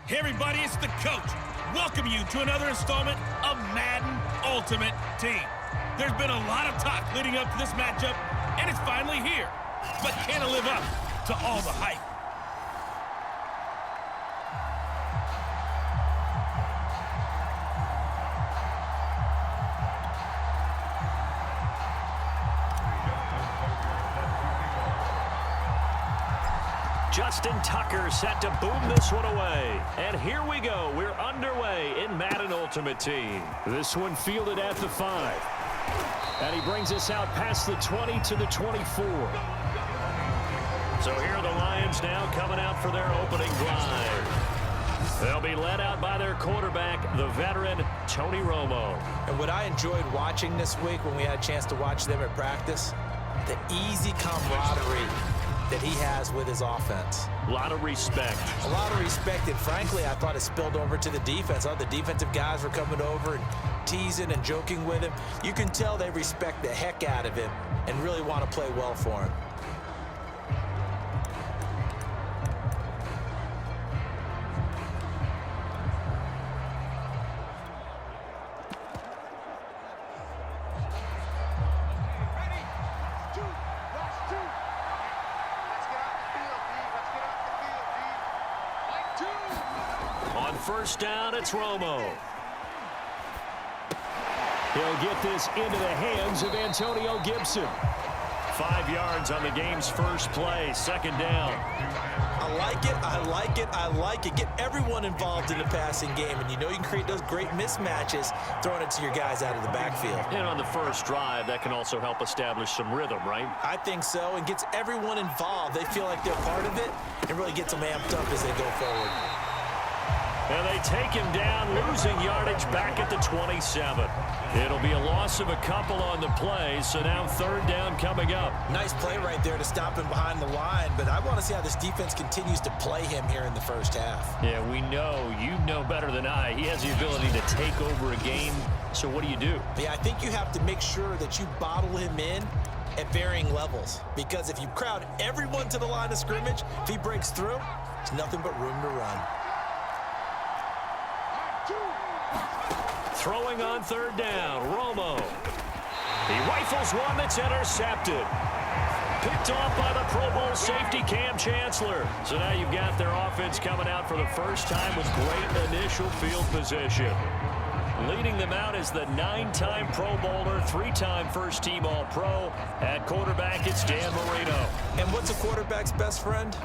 Hey everybody, it's the coach. Welcome you to another installment of Madden Ultimate Team. There's been a lot of talk leading up to this matchup, and it's finally here. But can it live up to all the hype? Justin Tucker set to boom this one away. And here we go. We're underway in Madden Ultimate Team. This one fielded at the 5. And he brings us out past the 20 to the 24. So here are the Lions now coming out for their opening drive. They'll be led out by their quarterback, the veteran, Tony Romo. And what I enjoyed watching this week when we had a chance to watch them at practice, the easy camaraderie that he has with his offense. A lot of respect. A lot of respect, and frankly, I thought it spilled over to the defense. All the defensive guys were coming over and teasing and joking with him. You can tell they respect the heck out of him and really want to play well for him. On first down, it's Romo. He'll get this into the hands of Antonio Gibson. 5 yards on the game's first play, second down. I like it, I like it, I like it. Get everyone involved in the passing game, and you know you can create those great mismatches throwing it to your guys out of the backfield. And on the first drive, that can also help establish some rhythm, right? I think so, and gets everyone involved. They feel like they're part of it, and really gets them amped up as they go forward. And they take him down, losing yardage back at the 27. It'll be a loss of a couple on the play, so now third down coming up. Nice play right there to stop him behind the line, but I want to see how this defense continues to play him here in the first half. Yeah, we know, you know better than I, he has the ability to take over a game, so what do you do? Yeah, I think you have to make sure that you bottle him in at varying levels, because if you crowd everyone to the line of scrimmage, if he breaks through, there's nothing but room to run. Throwing on third down, Romo. He rifles one that's intercepted. Picked off by the Pro Bowl safety Cam Chancellor. So now you've got their offense coming out for the first time with great initial field position. Leading them out is the 9-time Pro Bowler, 3-time first-team All-Pro. At quarterback, it's Dan Marino. And what's a quarterback's best friend?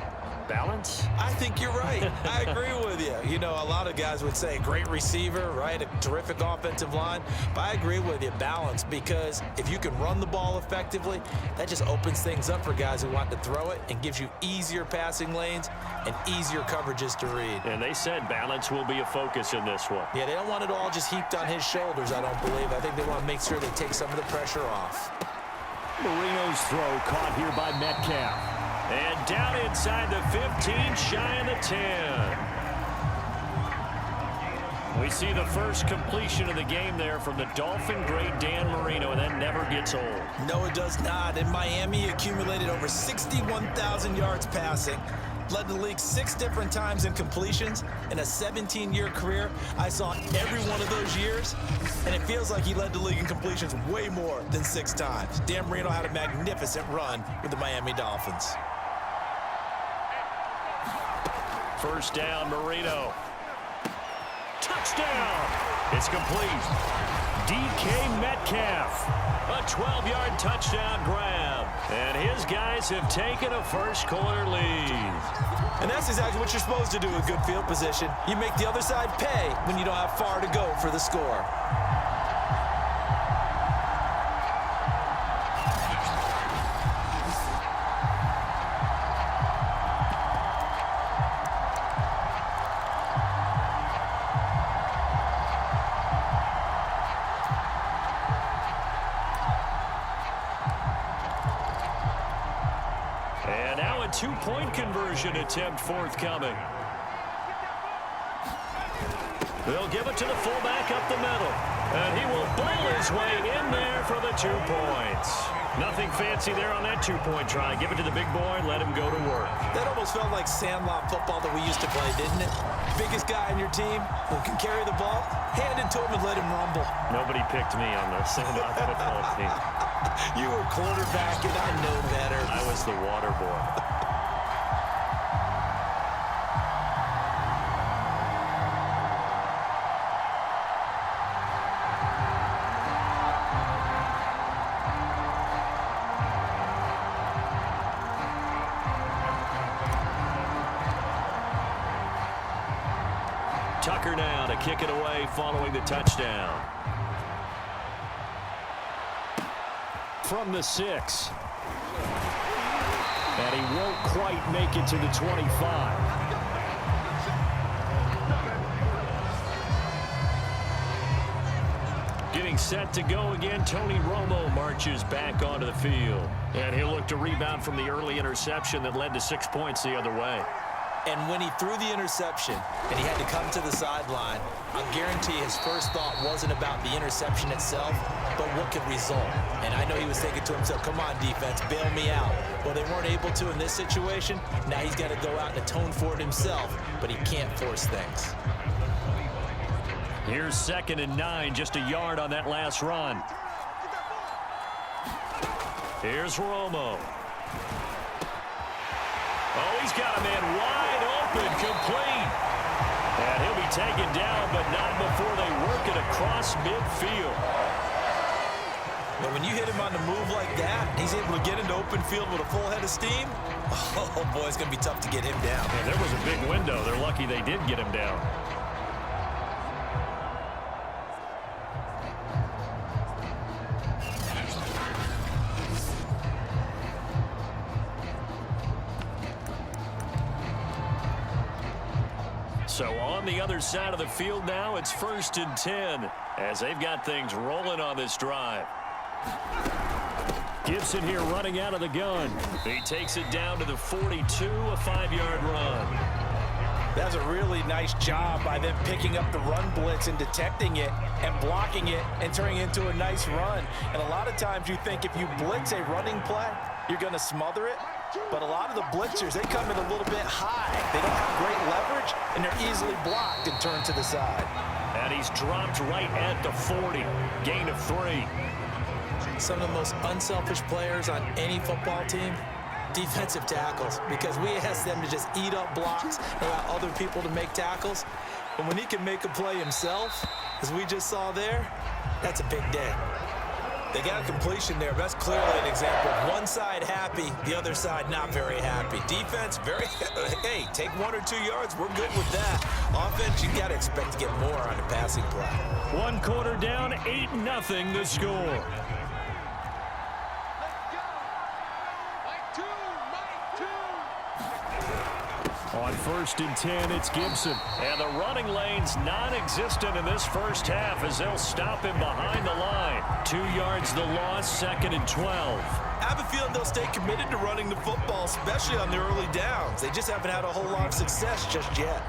Balance? I think you're right. I agree with you. You know, a lot of guys would say great receiver, right? A terrific offensive line. But I agree with you, balance, because if you can run the ball effectively, that just opens things up for guys who want to throw it and gives you easier passing lanes and easier coverages to read. And they said balance will be a focus in this one. Yeah, they don't want it all just heaped on his shoulders, I don't believe. I think they want to make sure they take some of the pressure off. Marino's throw caught here by Metcalf. And down inside the 15, shy of the 10. We see the first completion of the game there from the Dolphin great Dan Marino, and that never gets old. No, it does not. In Miami, he accumulated over 61,000 yards passing. Led the league 6 different times in completions. In a 17-year career, I saw every one of those years, and it feels like he led the league in completions way more than 6 times. Dan Marino had a magnificent run with the Miami Dolphins. First down, Marino. Touchdown! It's complete. DK Metcalf. A 12-yard touchdown grab. And his guys have taken a first-quarter lead. And that's exactly what you're supposed to do with good field position. You make the other side pay when you don't have far to go for the score. And now a 2-point conversion attempt forthcoming. They'll give it to the fullback up the middle. And he will bowl his way in there for the 2 points. Nothing fancy there on that two-point try. Give it to the big boy, let him go to work. That almost felt like sandlot football that we used to play, didn't it? Biggest guy on your team who can carry the ball, hand it to him and let him rumble. Nobody picked me on the sandlot football team. You were quarterback, and I know better. I was the water boy. Tucker now to kick it away following the touchdown. From the 6. And he won't quite make it to the 25. Getting set to go again, Tony Romo marches back onto the field. And he'll look to rebound from the early interception that led to 6 points the other way. And when he threw the interception and he had to come to the sideline, I'll guarantee his first thought wasn't about the interception itself, but what could result. And I know he was thinking to himself, come on, defense, bail me out. Well, they weren't able to in this situation. Now he's got to go out and atone for it himself, but he can't force things. Here's 2nd and 9, just a yard on that last run. Here's Romo. Oh, he's got a man wide open, complete. And he'll be taken down, but not before they work it across midfield. But when you hit him on the move like that, he's able to get into open field with a full head of steam. Oh, boy, it's going to be tough to get him down. Yeah, there was a big window. They're lucky they did get him down. So on the other side of the field now, it's 1st and 10 as they've got things rolling on this drive. Gibson here running out of the gun. He takes it down to the 42, a 5-yard run. That's a really nice job by them picking up the run blitz and detecting it and blocking it and turning it into a nice run. And a lot of times you think if you blitz a running play, you're going to smother it. But a lot of the blitzers, they come in a little bit high. They don't have great leverage, and they're easily blocked and turned to the side. And he's dropped right at the 40. Gain of 3. Some of the most unselfish players on any football team, defensive tackles, because we ask them to just eat up blocks and allow other people to make tackles. But when he can make a play himself, as we just saw there, that's a big day. They got a completion there, but that's clearly an example of one side happy, the other side not very happy. Defense, hey, take 1 or 2 yards, we're good with that. Offense, you got to expect to get more on the passing play. 1 quarter down, 8-0 the score. On 1st and 10, it's Gibson. And the running lane's non-existent in this first half as they'll stop him behind the line. 2 yards the loss, 2nd and 12. I have a feeling they'll stay committed to running the football, especially on the early downs. They just haven't had a whole lot of success just yet.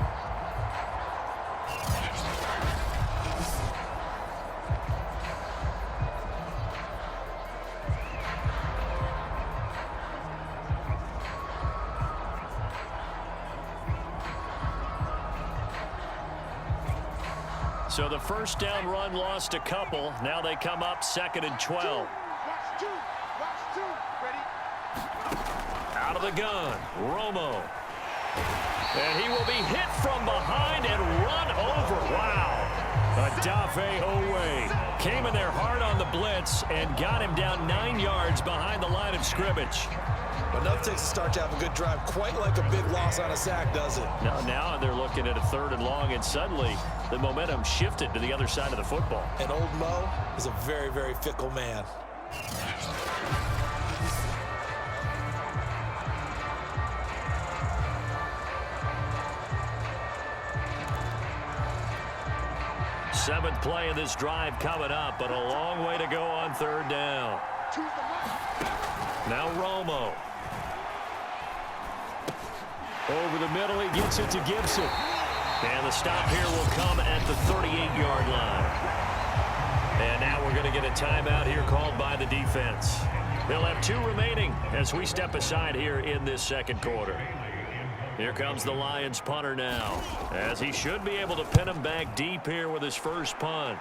So the first down run lost a couple. Now they come up 2nd and 12. Out of the gun, Romo. And he will be hit from behind and run over. Wow. Adafe Owe came in there hard on the blitz and got him down 9 yards behind the line of scrimmage. Enough takes to start to have a good drive, quite like a big loss on a sack, does it? Now they're looking at a 3rd and long, and suddenly the momentum shifted to the other side of the football. And old Mo is a very, very fickle man. Seventh play of this drive coming up, but a long way to go on 3rd down. Now Romo. Over the middle, he gets it to Gibson. And the stop here will come at the 38-yard line. And now we're going to get a timeout here called by the defense. They'll have 2 remaining as we step aside here in this second quarter. Here comes the Lions punter now, as he should be able to pin him back deep here with his first punt.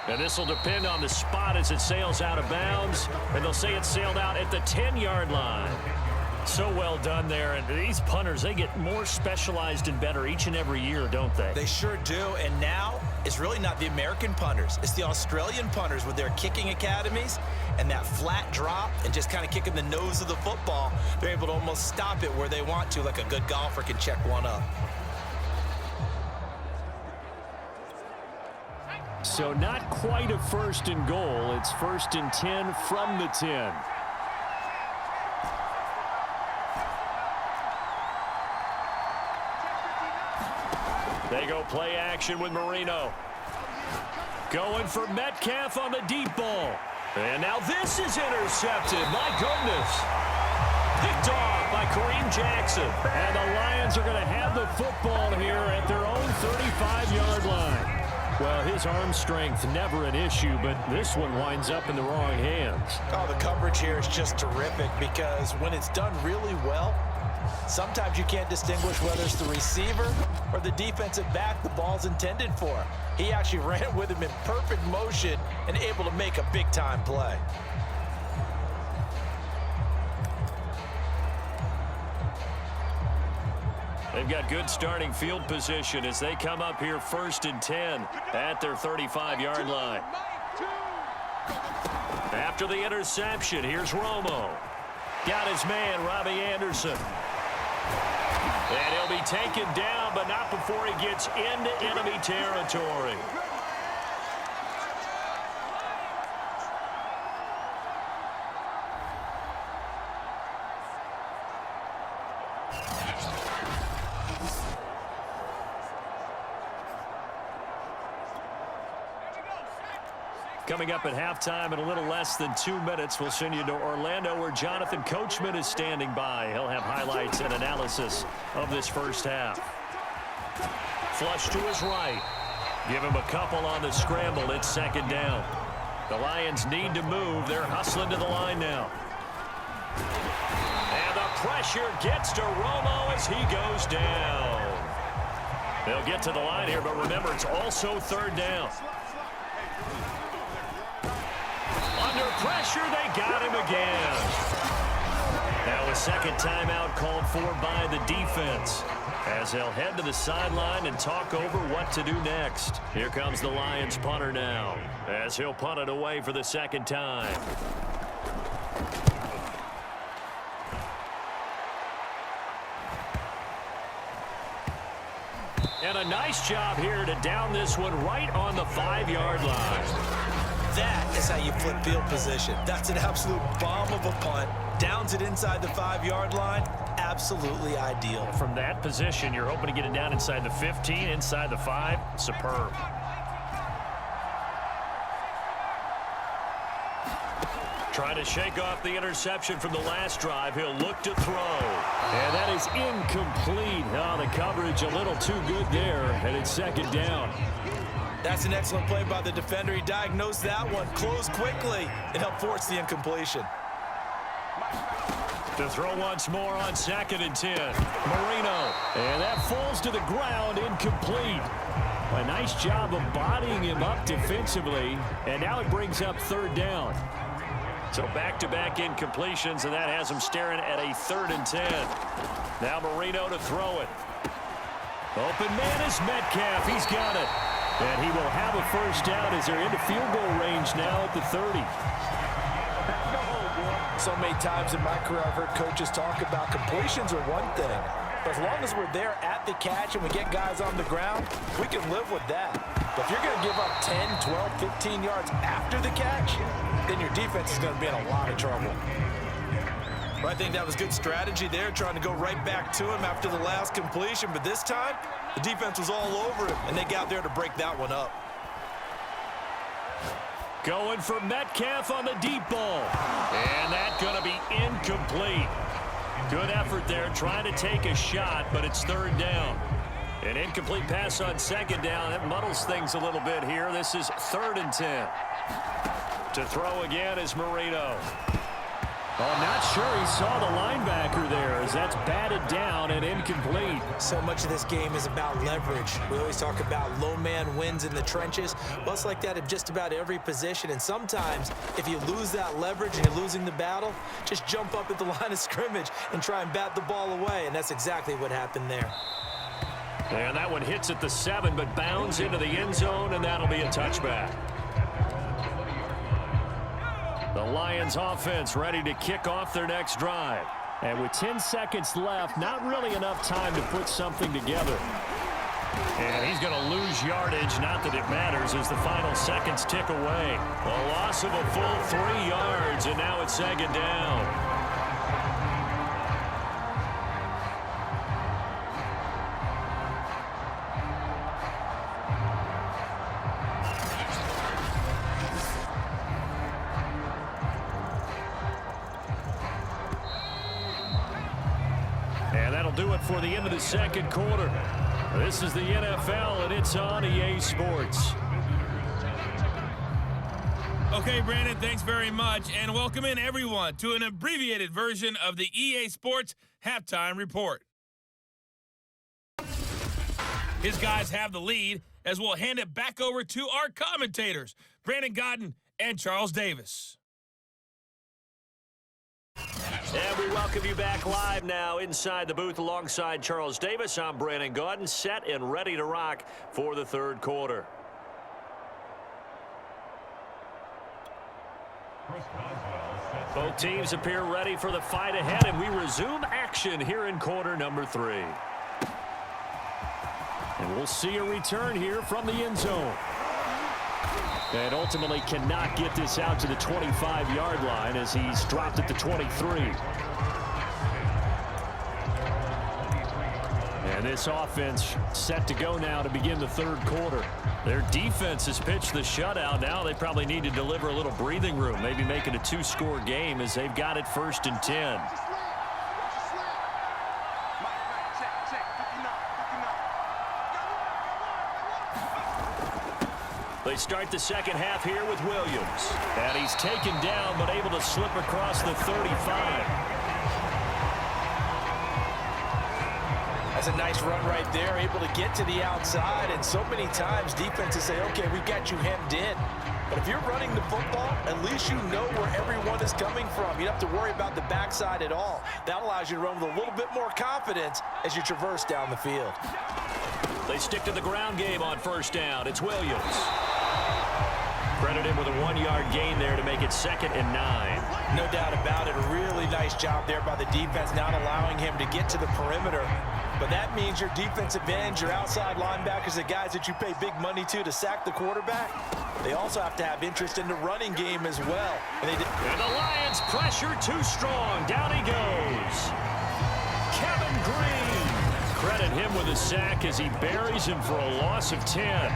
And this will depend on the spot as it sails out of bounds, and they'll say it sailed out at the 10-yard line. So well done there, and these punters, they get more specialized and better each and every year, don't they? They sure do, and now it's really not the American punters. It's the Australian punters with their kicking academies and that flat drop and just kind of kicking the nose of the football. They're able to almost stop it where they want to, like a good golfer can check one up. So not quite a 1st and goal. It's 1st and 10 from the 10. They go play action with Marino. Going for Metcalf on the deep ball. And now this is intercepted. My goodness. Picked off by Kareem Jackson. And the Lions are going to have the football here at their own 35-yard line. Well, his arm strength never an issue, but this one winds up in the wrong hands. Oh, the coverage here is just terrific because when it's done really well, sometimes you can't distinguish whether it's the receiver or the defensive back the ball's intended for. He actually ran with him in perfect motion and able to make a big-time play. They've got good starting field position as they come up here 1st and 10 at their 35-yard line. After the interception, here's Romo. Got his man, Robbie Anderson. And he'll be taken down, but not before he gets into enemy territory. Coming up at halftime in a little less than 2 minutes, we'll send you to Orlando where Jonathan Coachman is standing by. He'll have highlights and analysis of this first half. Flush to his right. Give him a couple on the scramble. It's 2nd down. The Lions need to move. They're hustling to the line now. And the pressure gets to Romo as he goes down. They'll get to the line here, but remember, it's also 3rd down. Under pressure, they got him again. Now a 2nd timeout called for by the defense as they'll head to the sideline and talk over what to do next. Here comes the Lions punter now as he'll punt it away for the 2nd time. And a nice job here to down this one right on the 5-yard line. That is how you flip field position. That's an absolute bomb of a punt. Downs it inside the 5-yard line. Absolutely ideal. From that position, you're hoping to get it down inside the 15, inside the 5. Superb. Trying to shake off the interception from the last drive. He'll look to throw. And that is incomplete. Oh, the coverage a little too good there, and it's 2nd down. That's an excellent play by the defender. He diagnosed that one, closed quickly, and helped force the incompletion. To throw once more on 2nd and 10. Marino. And that falls to the ground, incomplete. A nice job of bodying him up defensively, and now it brings up 3rd down. So back-to-back incompletions, and that has him staring at a 3rd and 10. Now Marino to throw it. Open man is Metcalf. He's got it. And he will have a 1st down as they're into field goal range now at the 30. So many times in my career I've heard coaches talk about completions are one thing. But as long as we're there at the catch and we get guys on the ground, we can live with that. But if you're going to give up 10, 12, 15 yards after the catch, then your defense is going to be in a lot of trouble. Well, I think that was good strategy there, trying to go right back to him after the last completion. But this time, the defense was all over him, and they got there to break that one up. Going for Metcalf on the deep ball. And that's going to be incomplete. Good effort there, trying to take a shot, but it's 3rd down. An incomplete pass on 2nd down. That muddles things a little bit here. This is 3rd and 10. To throw again is Marino. Oh, I'm not sure he saw the linebacker there as that's batted down and incomplete. So much of this game is about leverage. We always talk about low man wins in the trenches. Well, it's like that in just about every position. And sometimes if you lose that leverage and you're losing the battle, just jump up at the line of scrimmage and try and bat the ball away. And that's exactly what happened there. And that one hits at the 7, but bounds into the end zone, and that'll be a touchback. The Lions offense ready to kick off their next drive. And with 10 seconds left, not really enough time to put something together. And he's going to lose yardage, not that it matters, as the final seconds tick away. A loss of a full 3 yards, and now it's second down. And that'll do it for the end of the second quarter. This is the NFL, and it's on EA Sports. Okay, Brandon, thanks very much, and welcome in everyone to an abbreviated version of the EA Sports Halftime Report. His guys have the lead as we'll hand it back over to our commentators, Brandon Godden and Charles Davis. And we welcome you back live now inside the booth alongside Charles Davis. I'm Brandon Godden, set and ready to rock for the third quarter. Both teams appear ready for the fight ahead, and we resume action here in quarter number 3. And we'll see a return here from the end zone. And ultimately cannot get this out to the 25-yard line as he's dropped at the 23. And this offense set to go now to begin the third quarter. Their defense has pitched the shutout. Now they probably need to deliver a little breathing room, maybe make it a 2-score game as they've got it 1st and 10. They start the second half here with Williams. And he's taken down, but able to slip across the 35. That's a nice run right there, able to get to the outside. And so many times defenses say, okay, we've got you hemmed in. But if you're running the football, at least you know where everyone is coming from. You don't have to worry about the backside at all. That allows you to run with a little bit more confidence as you traverse down the field. They stick to the ground game on 1st down. It's Williams. Credit him with a 1-yard gain there to make it 2nd and 9. No doubt about it. A really nice job there by the defense, not allowing him to get to the perimeter. But that means your defensive ends, your outside linebackers, the guys that you pay big money to sack the quarterback, they also have to have interest in the running game as well. And the Lions pressure too strong. Down he goes. Kevin Green. Credit him with a sack as he buries him for a loss of 10.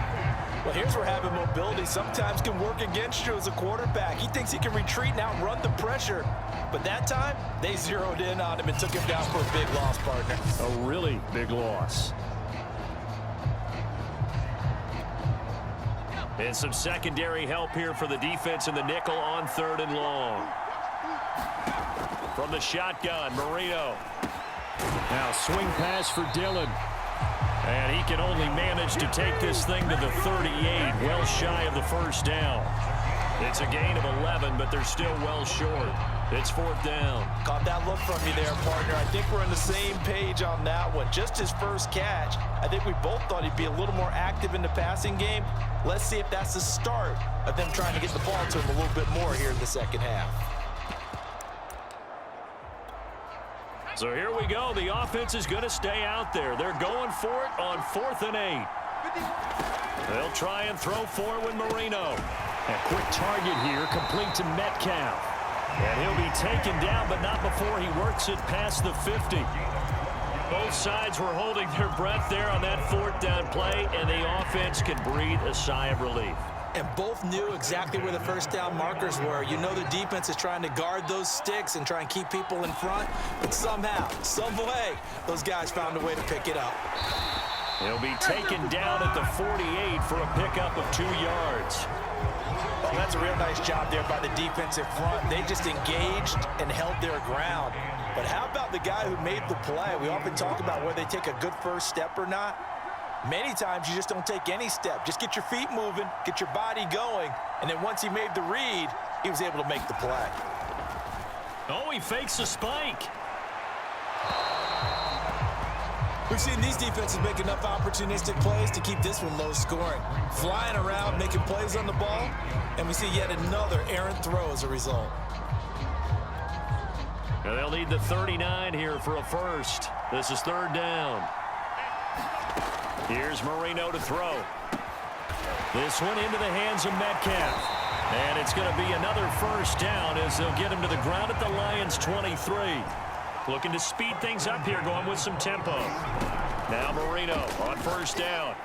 Well, here's where having mobility sometimes can work against you as a quarterback. He thinks he can retreat and outrun the pressure. But that time, they zeroed in on him and took him down for a big loss, partner. A really big loss. And some secondary help here for the defense in the nickel on 3rd and long. From the shotgun, Marino. Now swing pass for Dillon. And he can only manage to take this thing to the 38, well shy of the 1st down. It's a gain of 11, but they're still well short. It's 4th down. Caught that look from you there, partner. I think we're on the same page on that one. Just his first catch. I think we both thought he'd be a little more active in the passing game. Let's see if that's the start of them trying to get the ball to him a little bit more here in the second half. So here we go. The offense is going to stay out there. They're going for it on 4th and 8. They'll try and throw for it with Marino. A quick target here, complete to Metcalf. And he'll be taken down, but not before he works it past the 50. Both sides were holding their breath there on that 4th down play, and the offense can breathe a sigh of relief. And both knew exactly where the 1st down markers were. You know the defense is trying to guard those sticks and try and keep people in front. But somehow, some way, those guys found a way to pick it up. He'll be taken down at the 48 for a pickup of 2 yards. Well, that's a real nice job there by the defensive front. They just engaged and held their ground. But how about the guy who made the play? We often talk about whether they take a good first step or not. Many times you just don't take any step. Just get your feet moving, get your body going, and then once he made the read, he was able to make the play. Oh, he fakes a spike. We've seen these defenses make enough opportunistic plays to keep this one low scoring. Flying around, making plays on the ball, and we see yet another errant throw as a result. And they'll need the 39 here for a first. This is 3rd down. Here's Marino to throw. This one into the hands of Metcalf. And it's going to be another first down as they'll get him to the ground at the Lions' 23. Looking to speed things up here, going with some tempo. Now Marino on 1st down.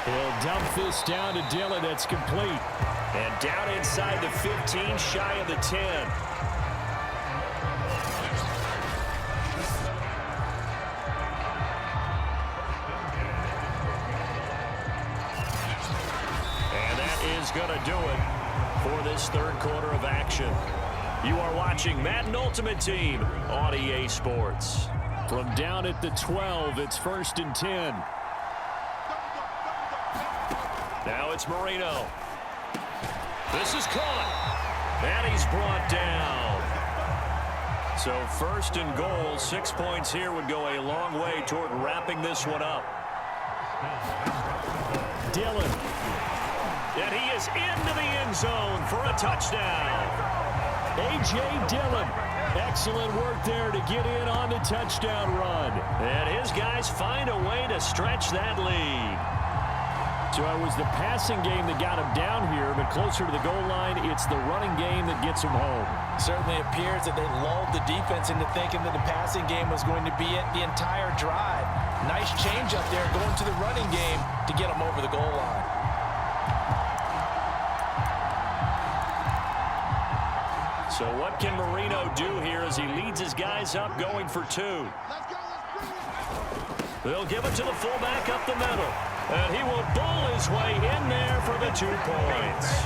He'll dump this down to Dillon. That's complete. And down inside the 15, shy of the 10. And that is going to do it for this 3rd quarter of action. You are watching Madden Ultimate Team on EA Sports. From down at the 12, it's 1st and 10. Now it's Marino. This is caught. And he's brought down. So 1st and goal, 6 points here would go a long way toward wrapping this one up. Dillon. And he is into the end zone for a touchdown. A.J. Dillon. Excellent work there to get in on the touchdown run. And his guys find a way to stretch that lead. So it was the passing game that got him down here, but closer to the goal line, it's the running game that gets him home. Certainly appears that they lulled the defense into thinking that the passing game was going to be it the entire drive. Nice change up there going to the running game to get him over the goal line. So what can Marino do here as he leads his guys up going for 2? They'll give it to the fullback up the middle. And he will bull his way in there for the 2 points.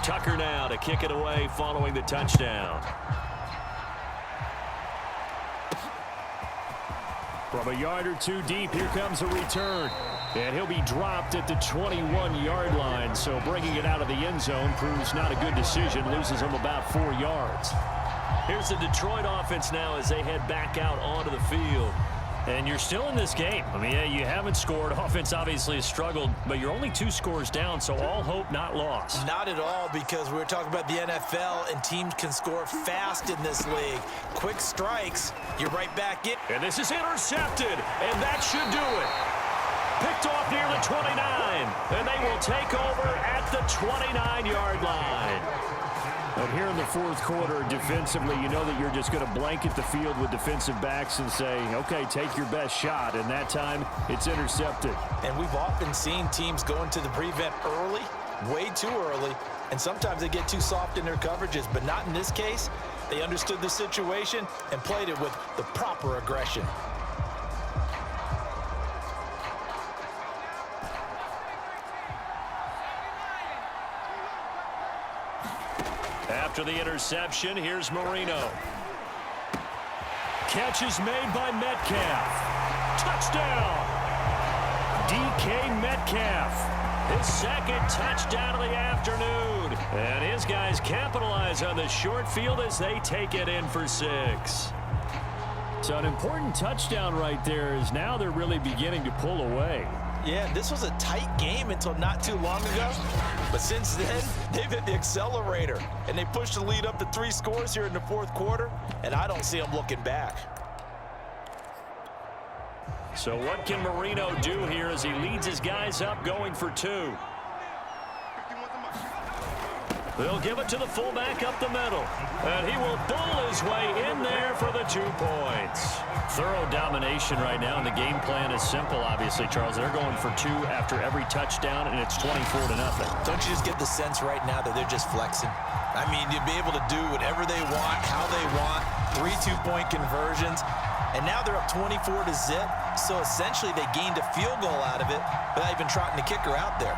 Tucker now to kick it away following the touchdown. From a yard or 2 deep, here comes a return. And he'll be dropped at the 21-yard line. So bringing it out of the end zone proves not a good decision. Loses him about 4 yards. Here's the Detroit offense now as they head back out onto the field. And you're still in this game. I mean, yeah, you haven't scored. Offense obviously has struggled, but you're only 2 scores down, so all hope not lost. Not at all, because we're talking about the NFL, and teams can score fast in this league. Quick strikes, you're right back in. And this is intercepted, and that should do it. Picked off near the 29, and they will take over at the 29-yard line. But here in the 4th quarter, defensively, you know that you're just going to blanket the field with defensive backs and say, okay, take your best shot. And that time, it's intercepted. And we've often seen teams go into the prevent early, way too early, and sometimes they get too soft in their coverages. But not in this case. They understood the situation and played it with the proper aggression. After the interception, here's Marino. Catch is made by Metcalf. Touchdown! DK Metcalf. His 2nd touchdown of the afternoon. And his guys capitalize on the short field as they take it in for 6. So an important touchdown right there is now they're really beginning to pull away. Yeah, this was a tight game until not too long ago. But since then, they've hit the accelerator. And they pushed the lead up to 3 scores here in the 4th quarter. And I don't see them looking back. So what can Marino do here as he leads his guys up going for 2? They'll give it to the fullback up the middle. And he will bull his way in there for the 2 points. Thorough domination right now, and the game plan is simple, obviously, Charles. They're going for 2 after every touchdown, and it's 24-0. Don't you just get the sense right now that they're just flexing? I mean, you'd be able to do whatever they want, how they want, 3 two-point conversions. And now they're up 24-0. So essentially they gained a field goal out of it without even trotting the kicker out there.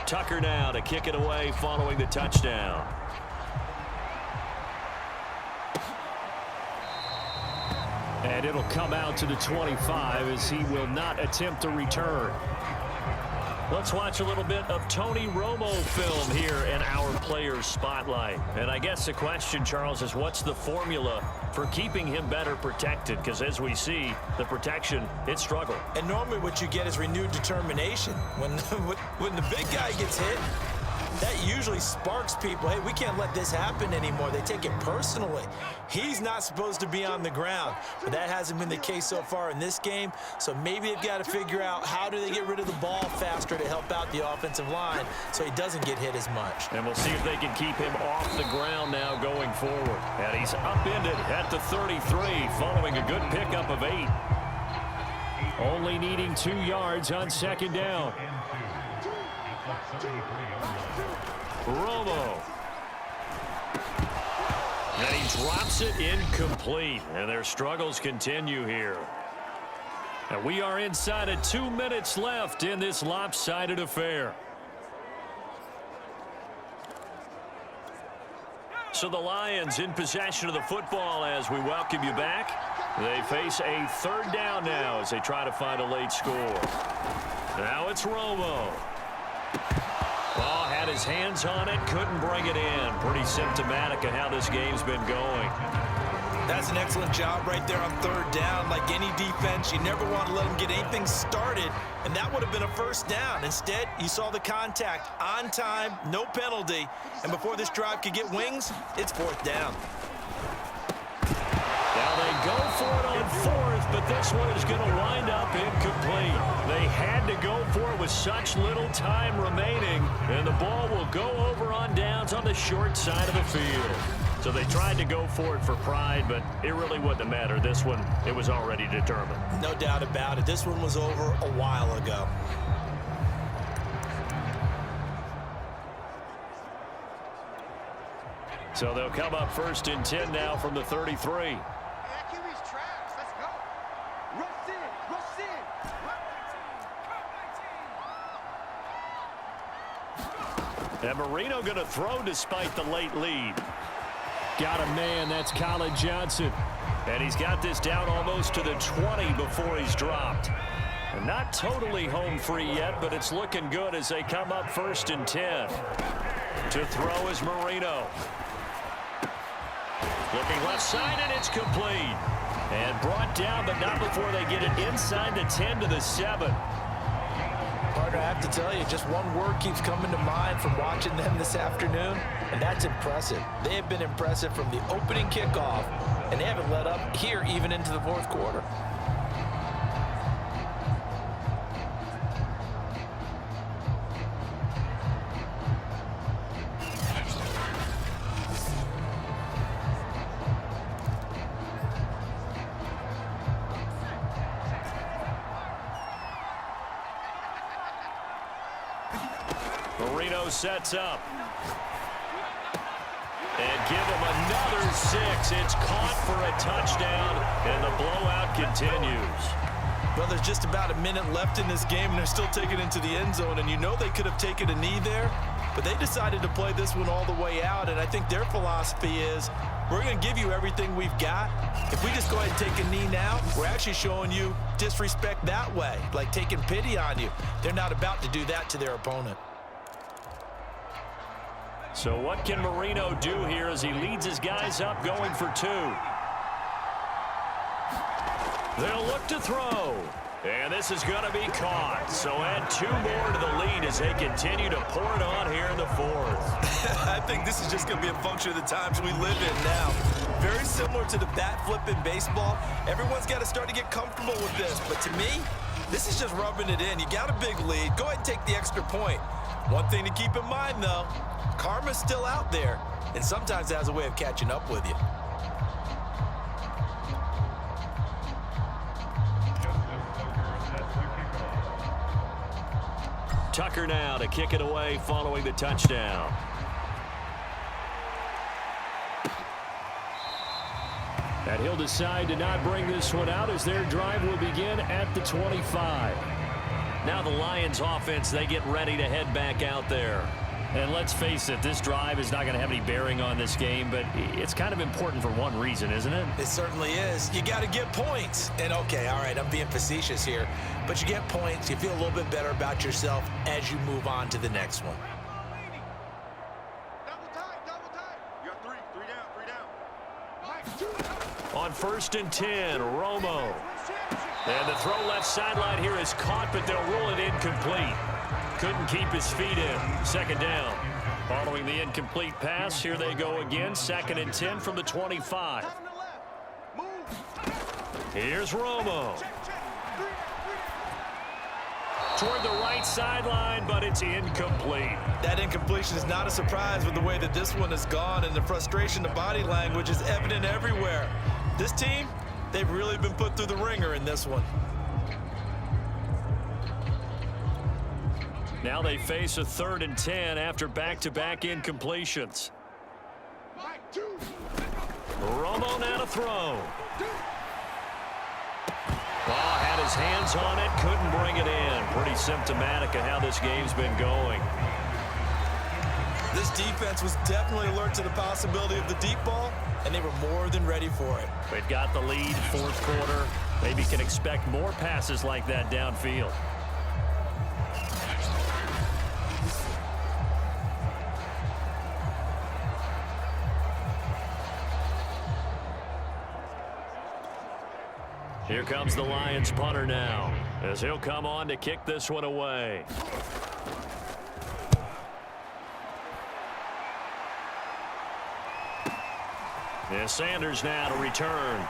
Tucker now to kick it away following the touchdown. And it'll come out to the 25 as he will not attempt a return. Let's watch a little bit of Tony Romo film here in our players spotlight. And I guess the question, Charles, is what's the formula for keeping him better protected? Because as we see, the protection, it struggled. And normally what you get is renewed determination. When the big guy gets hit, that usually sparks people. Hey, we can't let this happen anymore. They take it personally. He's not supposed to be on the ground, but that hasn't been the case so far in this game. So maybe they've got to figure out how do they get rid of the ball faster to help out the offensive line so he doesn't get hit as much. And we'll see if they can keep him off the ground now going forward. And he's upended at the 33 following a good pickup of 8. Only needing 2 yards on 2nd down. Romo. And he drops it incomplete. And their struggles continue here. And we are inside of 2 minutes left in this lopsided affair. So the Lions in possession of the football as we welcome you back. They face a 3rd down now as they try to find a late score. Now it's Romo. Oh, had his hands on it, couldn't bring it in. Pretty symptomatic of how this game's been going. That's an excellent job right there on 3rd down. Like any defense, you never want to let them get anything started, and that would have been a 1st down. Instead, you saw the contact on time, no penalty, and before this drive could get wings, it's 4th down. Now they go for it on 4th, but this one is going to wind up incomplete. They had to go for it with such little time remaining, and the ball will go over on downs on the short side of the field. So they tried to go for it for pride, but it really wouldn't matter. This one, it was already determined. No doubt about it. This one was over a while ago. So they'll come up 1st and 10 now from the 33. And Marino going to throw despite the late lead. Got a man, that's Colin Johnson. And he's got this down almost to the 20 before he's dropped. And not totally home free yet, but it's looking good as they come up 1st and 10. To throw is Marino. Looking left side, and it's complete. And brought down, but not before they get it inside the 10 to the 7. Partner, I have to tell you, just one word keeps coming to mind from watching them this afternoon, and that's impressive. They have been impressive from the opening kickoff, and they haven't let up here even into the 4th quarter. Marino sets up. And give him another 6. It's caught for a touchdown, and the blowout continues. Well, there's just about a minute left in this game, and they're still taking it into the end zone. And you know they could have taken a knee there, but they decided to play this one all the way out. And I think their philosophy is, we're going to give you everything we've got. If we just go ahead and take a knee now, we're actually showing you disrespect that way, like taking pity on you. They're not about to do that to their opponent. So what can Marino do here as he leads his guys up going for 2? They'll look to throw. And this is going to be caught. So add 2 more to the lead as they continue to pour it on here in the 4th. I think this is just going to be a function of the times we live in now. Very similar to the bat flip in baseball. Everyone's got to start to get comfortable with this. But to me, this is just rubbing it in. You got a big lead. Go ahead and take the extra point. One thing to keep in mind, though, karma's still out there, and sometimes it has a way of catching up with you. Tucker now to kick it away following the touchdown. And he'll decide to not bring this one out as their drive will begin at the 25. Now the Lions offense, they get ready to head back out there. And let's face it, this drive is not going to have any bearing on this game, but it's kind of important for one reason, isn't it? It certainly is. You got to get points. And okay, all right, I'm being facetious here, but you get points, you feel a little bit better about yourself as you move on to the next one. You got three down. On 1st and 10, Romo. And the throw left sideline here is caught, but they'll rule it incomplete. Couldn't keep his feet in. 2nd down. Following the incomplete pass, here they go again. 2nd and 10 from the 25. Here's Romo. Toward the right sideline, but it's incomplete. That incompletion is not a surprise with the way that this one has gone, and the frustration, the body language is evident everywhere. This team, they've really been put through the ringer in this one. Now they face a 3rd and 10 after back-to-back incompletions. Romo now to throw. Ball had his hands on it, couldn't bring it in. Pretty symptomatic of how this game's been going. This defense was definitely alert to the possibility of the deep ball, and they were more than ready for it. They've got the lead, 4th quarter. Maybe can expect more passes like that downfield. Here comes the Lions punter now, as he'll come on to kick this one away. And Sanders now to return.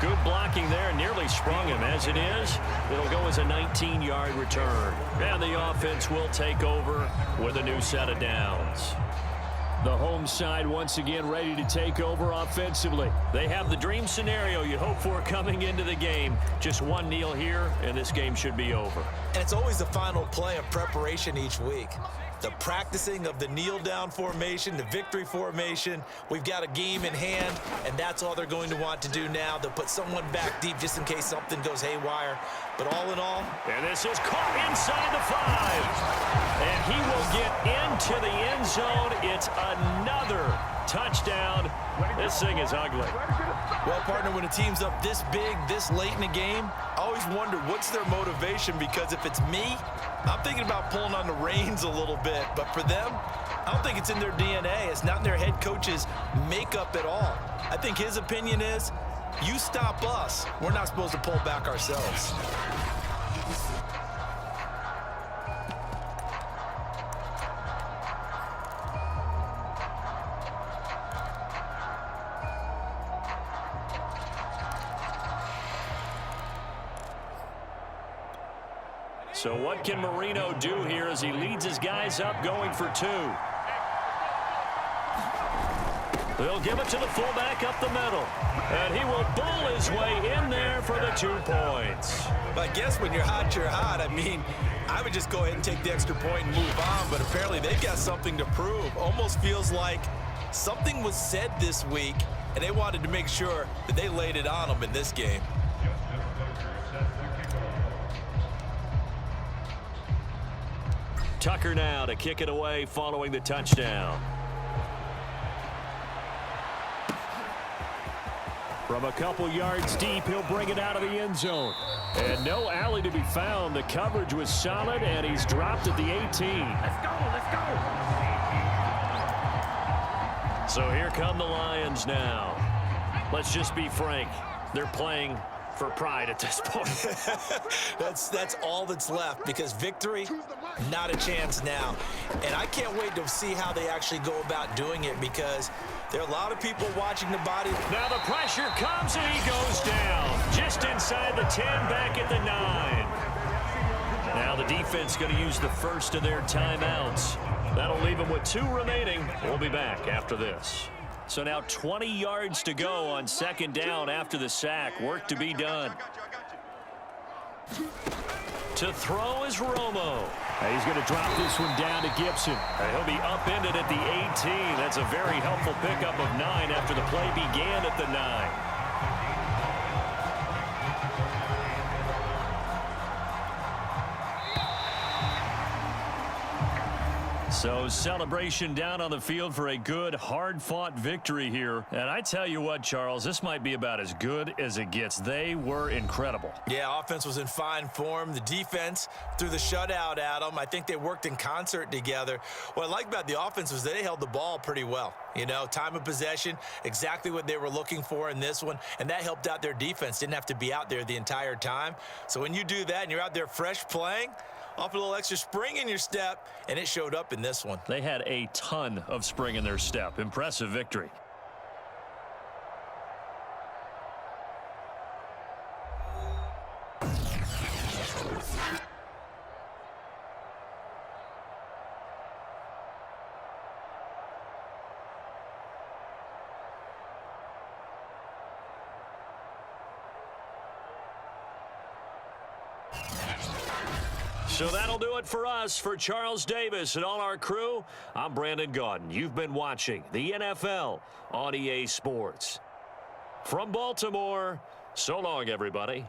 Good blocking there, nearly sprung him. As it is, it'll go as a 19-yard return. And the offense will take over with a new set of downs. The home side once again ready to take over offensively. They have the dream scenario you hope for coming into the game. Just one kneel here, and this game should be over. And it's always the final play of preparation each week. The practicing of the kneel-down formation, the victory formation. We've got a game in hand, and that's all they're going to want to do now. They'll put someone back deep just in case something goes haywire. But all in all... And this is caught inside the 5. And he will get into the end zone. It's another touchdown. This thing is ugly. Well, partner, when a team's up this big, this late in the game, I always wonder what's their motivation, because if it's me, I'm thinking about pulling on the reins a little bit. But for them, I don't think it's in their DNA. It's not in their head coach's makeup at all. I think his opinion is, you stop us, we're not supposed to pull back ourselves. So what can Marino do here as he leads his guys up going for 2? They'll give it to the fullback up the middle. And he will bull his way in there for the 2 points. But I guess when you're hot, you're hot. I mean, I would just go ahead and take the extra point and move on. But apparently they've got something to prove. Almost feels like something was said this week, and they wanted to make sure that they laid it on them in this game. Tucker now to kick it away following the touchdown. From a couple yards deep, he'll bring it out of the end zone. And no alley to be found. The coverage was solid, and he's dropped at the 18. Let's go, let's go. So here come the Lions now. Let's just be frank. They're playing for pride at this point. That's all that's left, because victory, not a chance now. And I can't wait to see how they actually go about doing it, because there are a lot of people watching the body. Now the pressure comes and he goes down. Just inside the 10, back at the 9. Now the defense going to use the first of their timeouts. That'll leave them with 2 remaining. We'll be back after this. So now 20 yards to go on second down after the sack. Work to be done. To throw is Romo. He's going to drop this one down to Gibson. He'll be upended at the 18. That's a very helpful pickup of 9 after the play began at the 9. So celebration down on the field for a good, hard-fought victory here. And I tell you what, Charles, this might be about as good as it gets. They were incredible. Yeah, offense was in fine form. The defense threw the shutout at them. I think they worked in concert together. What I like about the offense was they held the ball pretty well. You know, time of possession, exactly what they were looking for in this one, and that helped out their defense. Didn't have to be out there the entire time. So when you do that and you're out there fresh playing, off a little extra spring in your step, and it showed up in this one. They had a ton of spring in their step. Impressive victory. So that'll do it for us. For Charles Davis and all our crew, I'm Brandon Gaudin. You've been watching the NFL on EA Sports. From Baltimore, so long, everybody.